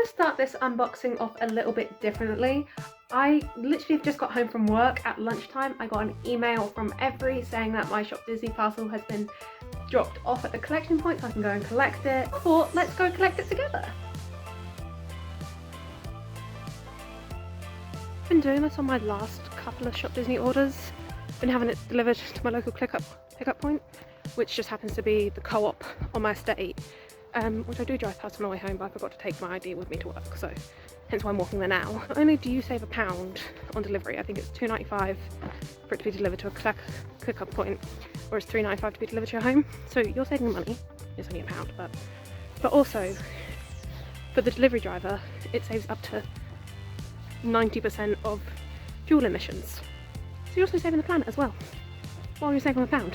to start this unboxing off a little bit differently. I literally just got home from work at lunchtime. I got an email from Every saying that my Shop Disney parcel has been dropped off at the collection point so I can go and collect it. I thought, let's go collect it together. I've been doing this on my last couple of Shop Disney orders. Been having it delivered to my local pickup point, which just happens to be the co-op on my estate, which I do drive past on my way home, but I forgot to take my ID with me to work, so hence why I'm walking there now. Not only do you save £1 on delivery, I think it's £2.95 for it to be delivered to a pickup point, or it's £3.95 to be delivered to your home. So you're saving money. It's only £1, but also for the delivery driver, it saves up to 90% of fuel emissions. So you're also saving the planet as well, while you're saving £1.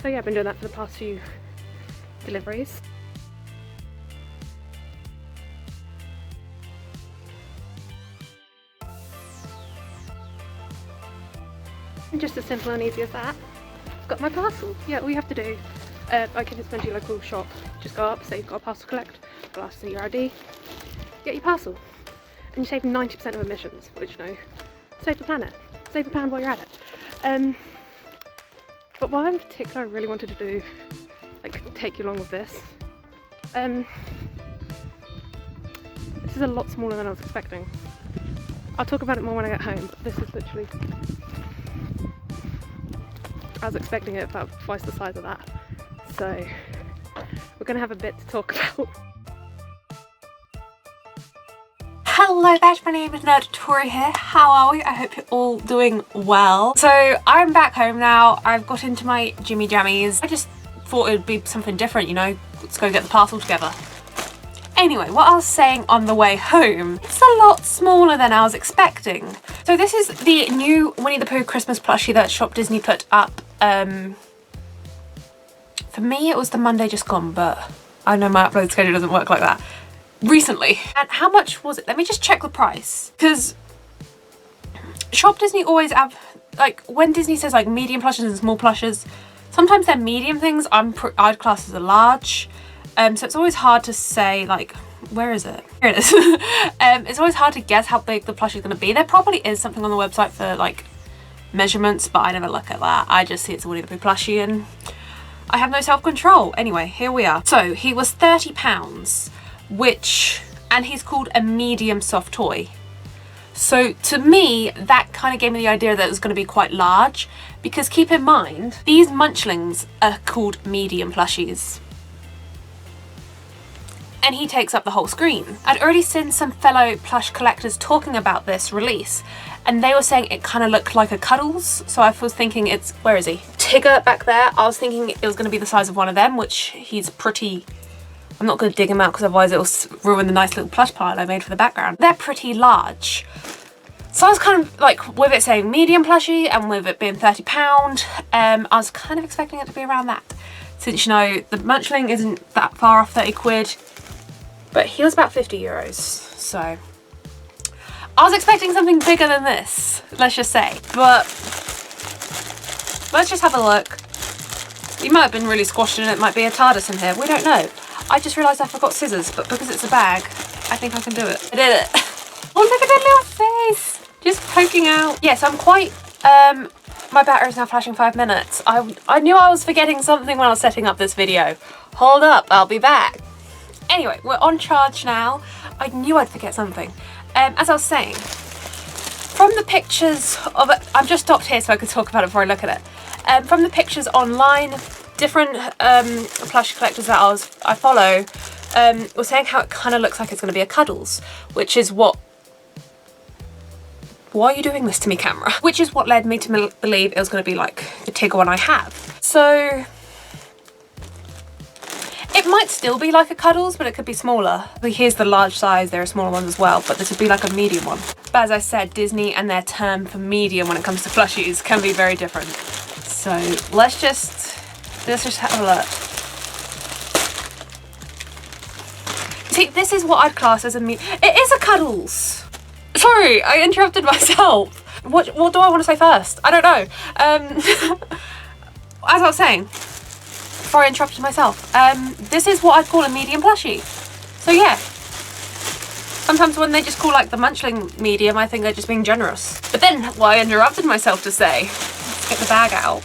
So yeah, I've been doing that for the past few deliveries. And just as simple and easy as that, I've got my parcel. Yeah, all you have to do, like if it's been to your local shop, just go up, say you've got a parcel to collect, go ask for your ID, get your parcel, and you save 90% of emissions, which, you know, save the planet, save £1 while you're at it. But what in particular I really wanted to do, like take you along with this, this is a lot smaller than I was expecting. I'll talk about it more when I get home, but this is literally, I was expecting it about twice the size of that. So we're going to have a bit to talk about. Hello there, my name is Tori here. How are we? I hope you're all doing well. So I'm back home now. I've got into my Jimmy Jammies. I just thought it would be something different, you know, let's go get the parcel together. Anyway, what I was saying on the way home, it's a lot smaller than I was expecting. So this is the new Winnie the Pooh Christmas plushie that Shop Disney put up. For me it was the Monday just gone, but I know my upload schedule doesn't work like that. Recently. And how much was it? Let me just check the price, because Shop Disney always have, like, when Disney says like medium plushes and small plushes, sometimes they're medium things I'd class as a large. So it's always hard to say, like, where is it? Here it is. It's always hard to guess how big the plushie is going to be. There probably is something on the website for like measurements, but I never look at that. I just see it's a Winnie the Pooh plushie and I have no self-control. Anyway, here we are. So he was £30, and he's called a medium soft toy. So to me, that kind of gave me the idea that it was going to be quite large, because keep in mind, these munchlings are called medium plushies. And he takes up the whole screen. I'd already seen some fellow plush collectors talking about this release, and they were saying it kind of looked like a Cuddles. So I was thinking it's, where is he? Tigger back there. I was thinking it was going to be the size of one of them, which he's pretty, I'm not going to dig him out because otherwise it'll ruin the nice little plush pile I made for the background. They're pretty large. So I was kind of like, with it saying medium plushie and with it being £30, I was kind of expecting it to be around that. Since, you know, the munchling isn't that far off 30 quid. But he was about €50, so I was expecting something bigger than this, let's just say. But let's just have a look. He might have been really squashed and it might be a TARDIS in here, we don't know. I just realised I forgot scissors, but because it's a bag, I think I can do it. I did it. Oh, look at that little face, just poking out. Yes, I'm quite, my battery is now flashing 5 minutes. I knew I was forgetting something when I was setting up this video. Hold up, I'll be back. Anyway, we're on charge now. I knew I'd forget something. As I was saying, from the pictures of it, I've just stopped here so I could talk about it before I look at it. From the pictures online, different plush collectors that I follow were saying how it kind of looks like it's going to be a Cuddles, which is what... Why are you doing this to me, camera? Which is what led me to believe it was going to be like the Tigger one I have. So... it might still be like a Cuddles, but it could be smaller. Here's the large size, there are smaller ones as well, but this would be like a medium one. But as I said, Disney and their term for medium when it comes to plushies can be very different. So let's just have a look. See, this is what I'd class as a medium. It is a Cuddles. Sorry, I interrupted myself. What do I want to say first? I don't know. As I was saying, before I interrupted myself, this is what I'd call a medium plushie. So yeah, Sometimes when they just call like the munchling medium, I think they're just being generous. But then what I interrupted myself to say, let's get the bag out.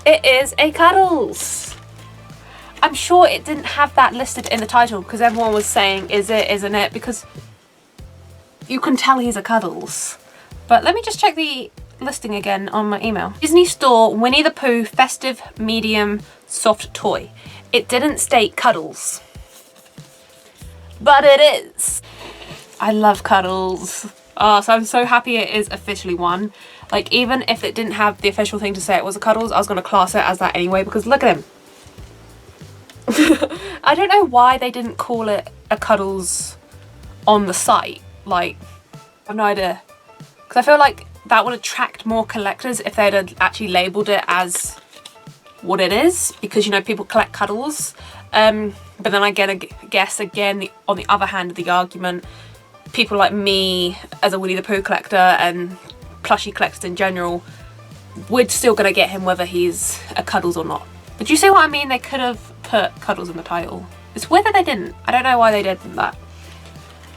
It is a Cuddles. I'm sure it didn't have that listed in the title because everyone was saying, is it, isn't it? Because you can tell he's a Cuddles. But let me just check the listing again on my email. Disney Store Winnie the Pooh Festive Medium Soft Toy. It didn't state Cuddles, but it is. I love Cuddles. Oh, so I'm so happy it is officially one. Like, even if it didn't have the official thing to say it was a Cuddles, I was going to class it as that anyway, because look at him. I don't know why they didn't call it a Cuddles on the site. Like, I have no idea. Because I feel like that would attract more collectors if they'd had actually labelled it as what it is. Because, you know, people collect Cuddles. But then I guess, again, on the other hand of the argument, people like me as a Winnie the Pooh collector and plushie collectors in general, we're still going to get him whether he's a Cuddles or not. But do you see what I mean? They could have put Cuddles in the title. It's weird that they didn't. I don't know why they did that.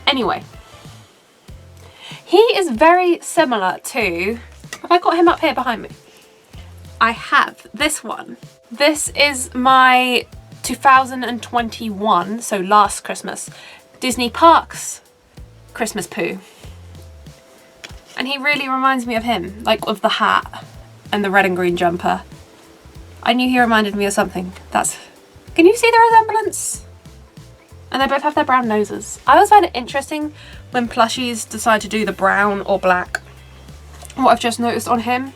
Anyway. He is very similar to... Have I got him up here behind me? I have. This one. This is my 2021, so last Christmas, Disney Parks Christmas Pooh. And he really reminds me of him. Like, with the hat and the red and green jumper. I knew he reminded me of something. That's... Can you see the resemblance? And they both have their brown noses. I always find it interesting when plushies decide to do the brown or black. What I've just noticed on him.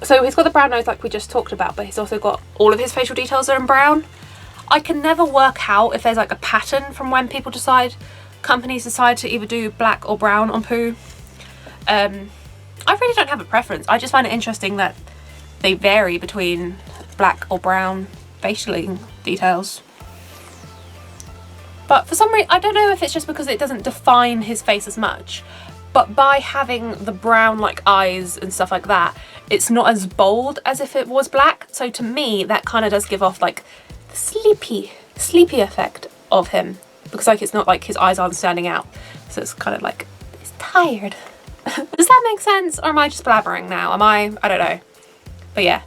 So he's got the brown nose like we just talked about, but he's also got all of his facial details are in brown. I can never work out if there's like a pattern from when people decide, companies decide to either do black or brown on Pooh. I really don't have a preference. I just find it interesting that they vary between black or brown facial details. But for some reason, I don't know if it's just because it doesn't define his face as much, but by having the brown like eyes and stuff like that, it's not as bold as if it was black. So to me, that kind of does give off like the sleepy effect of him, because like it's not like his eyes aren't standing out. So it's kind of like, he's tired. Does that make sense? Or am I just blabbering now? I don't know. But yeah,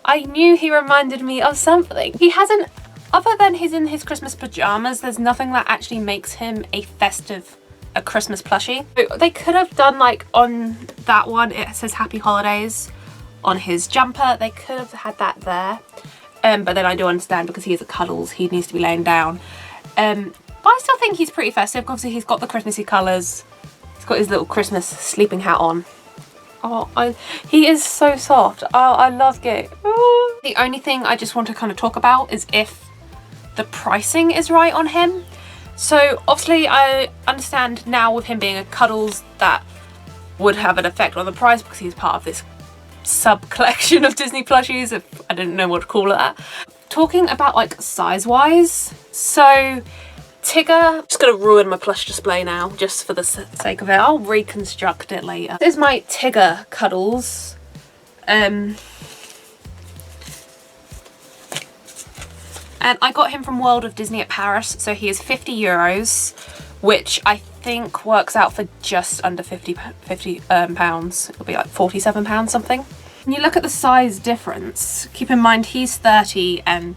I knew he reminded me of something. He hasn't, other than he's in his Christmas pajamas, there's nothing that actually makes him a Christmas plushie. So they could have done like on that one, it says Happy Holidays on his jumper. They could have had that there. But then I do understand because he is a Cuddles, he needs to be laying down. But I still think he's pretty festive. Obviously he's got the Christmassy colours. He's got his little Christmas sleeping hat on. Oh, he is so soft. Oh, I love it. Oh. The only thing I just want to kind of talk about is if the pricing is right on him. So obviously I understand now with him being a Cuddles that would have an effect on the price because he's part of this sub collection of Disney plushies, if I didn't know what to call it that. Talking about like size wise, so Tigger, just gonna ruin my plush display now just for the sake of it. I'll reconstruct it later. This is my Tigger Cuddles. And I got him from World of Disney at Paris, so he is €50, which I think works out for just under 50 pounds. It'll be like £47 something. When you look at the size difference, keep in mind he's 30 and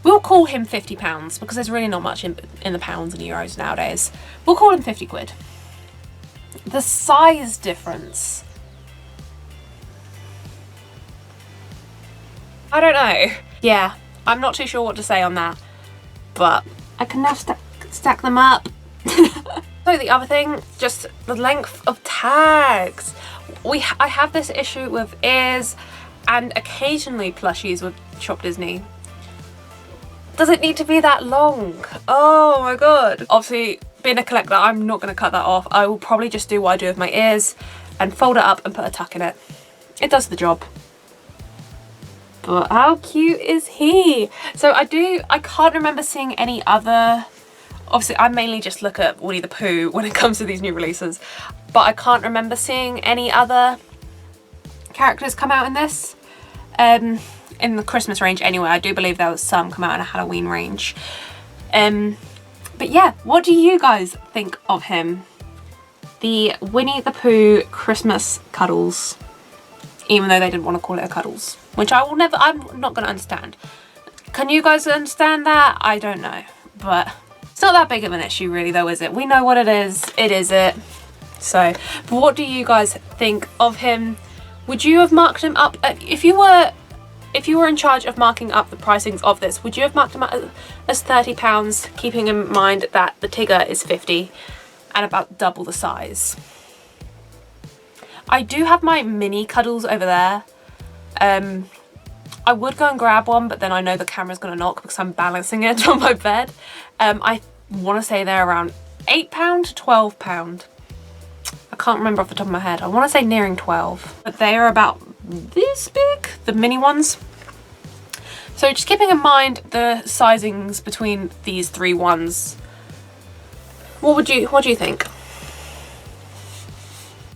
we'll call him £50 because there's really not much in the pounds and euros nowadays. We'll call him 50 quid. The size difference, I don't know. Yeah, I'm not too sure what to say on that, but I can now stack them up. So the other thing, just the length of tags. I have this issue with ears and occasionally plushies with Shop Disney. Does it need to be that long? Oh my god. Obviously, being a collector, I'm not going to cut that off. I will probably just do what I do with my ears and fold it up and put a tuck in it. It does the job. But how cute is he? So I can't remember seeing any other... Obviously, I mainly just look at Winnie the Pooh when it comes to these new releases, but I can't remember seeing any other characters come out in this. In the Christmas range anyway. I do believe there was some come out in a Halloween range. But But yeah, what do you guys think of him? The Winnie the Pooh Christmas cuddles, even though they didn't want to call it a cuddles, which I'm not going to understand. Can you guys understand that? I don't know, but it's not that big of an issue really though, is it? We know what it is, it. So, but what do you guys think of him? Would you have marked him up, if you were in charge of marking up the pricings of this, would you have marked him up as £30, keeping in mind that the Tigger is 50 and about double the size? I do have my mini cuddles over there. I would go and grab one, but then I know the camera's gonna knock because I'm balancing it on my bed. I want to say they're around £8 to £12. I can't remember off the top of my head. I want to say nearing 12, but they are about this big, the mini ones. So just keeping in mind the sizings between these three ones, what do you think?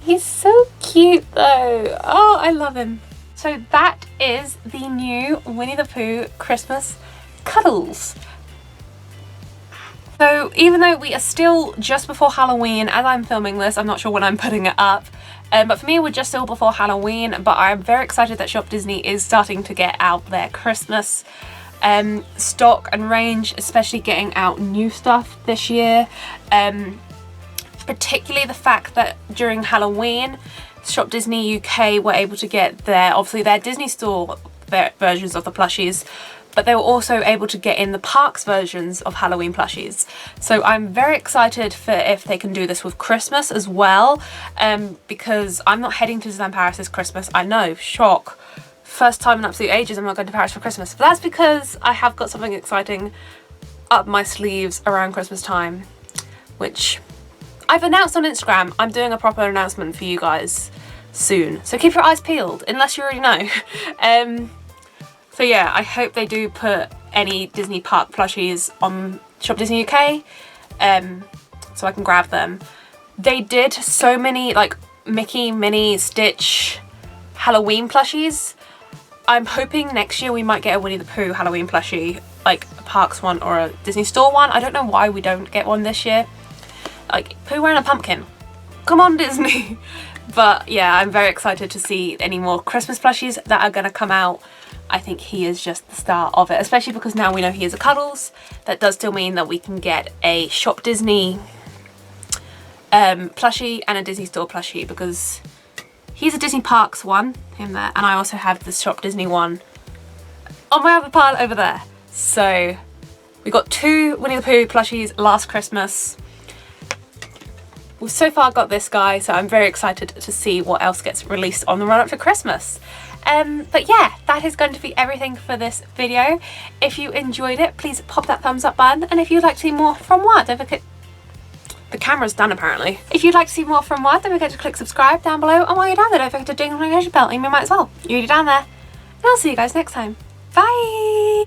He's so cute though. Oh, I love him. So that is the new Winnie the Pooh Christmas cuddles. So even though we are still just before Halloween, as I'm filming this, I'm not sure when I'm putting it up, but for me we're just still before Halloween, but I'm very excited that Shop Disney is starting to get out their Christmas stock and range, especially getting out new stuff this year. Particularly the fact that during Halloween, Shop Disney UK were able to get obviously their Disney store versions of the plushies, but they were also able to get in the parks versions of Halloween plushies. So I'm very excited for if they can do this with Christmas as well, because I'm not heading to Disneyland Paris this Christmas. I know, shock. First time in absolute ages I'm not going to Paris for Christmas, but that's because I have got something exciting up my sleeves around Christmas time, which I've announced on Instagram. I'm doing a proper announcement for you guys soon, so keep your eyes peeled, unless you already know. So yeah, I hope they do put any Disney park plushies on Shop Disney UK, so I can grab them. They did so many like Mickey, Minnie, Stitch Halloween plushies. I'm hoping next year we might get a Winnie the Pooh Halloween plushie, like a parks one or a Disney store one. I don't know why we don't get one this year. Like Pooh wearing a pumpkin. Come on, Disney. But yeah, I'm very excited to see any more Christmas plushies that are going to come out. I think he is just the start of it, especially because now we know he is a cuddles. That does still mean that we can get a Shop Disney plushie and a Disney store plushie, because he's a Disney Parks one, him there, and I also have the Shop Disney one on my other pile over there. So we got 2 Winnie the Pooh plushies last Christmas. We've so far got this guy, so I'm very excited to see what else gets released on the run up for Christmas. But yeah, that is going to be everything for this video. If you enjoyed it, please pop that thumbs up button, and if you'd like to see more from what, don't forget, the camera's done apparently. If you'd like to see more from what, don't forget to click subscribe down below, and while you're down there, don't forget to ding the notification bell, and you might as well. You're already down there, and I'll see you guys next time. Bye!